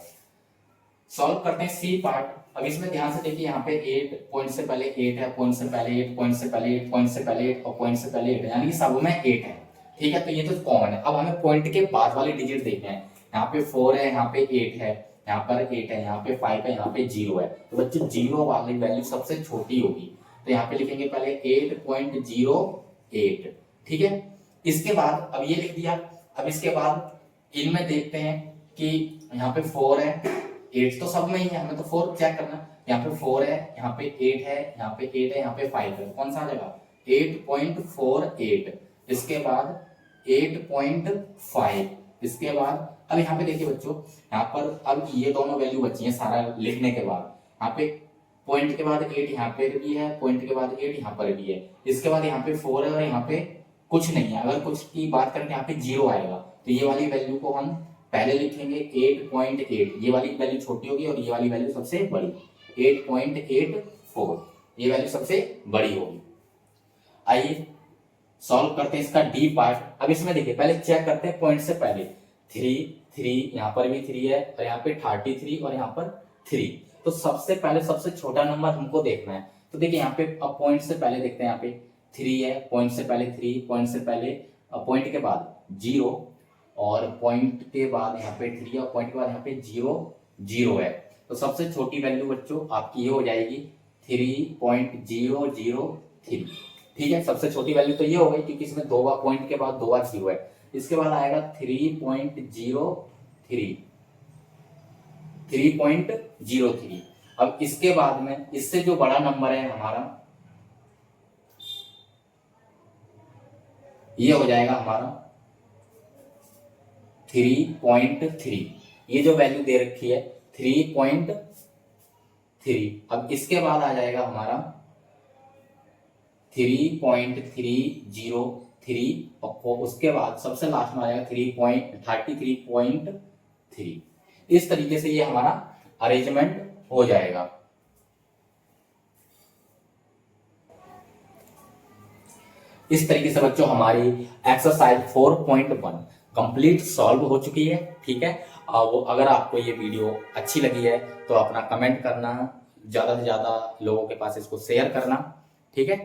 सॉल्व करते हैं सी पार्ट। अब इसमें ध्यान से देखिए, यहाँ पे 8 पॉइंट से पहले 8 है, पॉइंट से पहले 8, पॉइंट से पहले 8, पॉइंट से पहले 8 और पॉइंट से पहले 8 है, यानी कि सब में 8 है, ठीक है। तो ये तो कॉमन है। अब हमें पॉइंट के बाद वाले डिजिट देखने हैं। यहाँ पे 4 है, यहाँ पे 8 है, यहाँ पर 8 है, यहाँ पे 5 है, यहाँ पे 0 है, तो बच्चे 0 वाली वैल्यू सबसे छोटी होगी, तो यहाँ पे लिखेंगे पहले 8.08, ठीक है। इसके बाद अब ये लिख दिया। अब इसके बाद इनमें देखते हैं कि यहाँ पे 4 है, 8 तो सब में ही है, हमें तो 4 चेक करना। यहाँ पे 4 है, यहाँ पे 8 है, यहाँ पे 8 है, यहाँ पे 5 है, कौन सा आ जाएगा 8.48। इसके बाद 8.5, इसके बाद अब यहाँ पे देखिए बच्चों, यहाँ पर अब ये दोनों वैल्यू बची है सारा लिखने के बाद। यहाँ पे पॉइंट के बाद 8 यहाँ पे भी है, पॉइंट के बाद 8 यहाँ पर भी है, इसके बाद यहाँ पे 4 है और यहाँ पे कुछ नहीं है। अगर कुछ की बात करें यहाँ पे 0 आएगा, तो ये वाली वैल्यू को हम पहले लिखेंगे 8.8, ये वाली वैल्यू छोटी होगी और ये वाली वैल्यू सबसे बड़ी 8.84, ये वैल्यू सबसे बड़ी होगी। आइए सॉल्व करते हैं इसका डी पार्ट। अब इसमें देखिए पहले चेक करते हैं पॉइंट से पहले 3, यहाँ पर भी 3 है और यहाँ पे 33 और यहाँ पर 3। तो सबसे पहले सबसे छोटा नंबर हमको देखना है। तो देखिए यहाँ पे अब पॉइंट से पहले देखते हैं, यहाँ पे 3 है, पॉइंट से पहले 3, पॉइंट से पहले पॉइंट के बाद 0 और पॉइंट के बाद यहाँ पे 3 और पॉइंट के बाद यहाँ पे 0 है। तो सबसे छोटी वैल्यू बच्चों आपकी ये हो जाएगी 3.003, ठीक है। सबसे छोटी वैल्यू तो ये हो गई क्योंकि इसमें 2 बार पॉइंट के बाद 2 बार 0 है। इसके बाद आएगा 3.03। अब इसके बाद में इससे जो बड़ा नंबर है हमारा, ये हो जाएगा हमारा 3.3। ये जो वैल्यू दे रखी है 3.3। अब इसके बाद आ जाएगा हमारा 3.303 और उसके बाद सबसे लास्ट में आ जाएगा 33.3। इस तरीके से ये हमारा अरेंजमेंट हो जाएगा। इस तरीके से बच्चों हमारी एक्सरसाइज 4.1 कंप्लीट सॉल्व हो चुकी है, ठीक है। अब अगर आपको ये वीडियो अच्छी लगी है तो अपना कमेंट करना, ज्यादा से ज्यादा लोगों के पास इसको शेयर करना, ठीक है।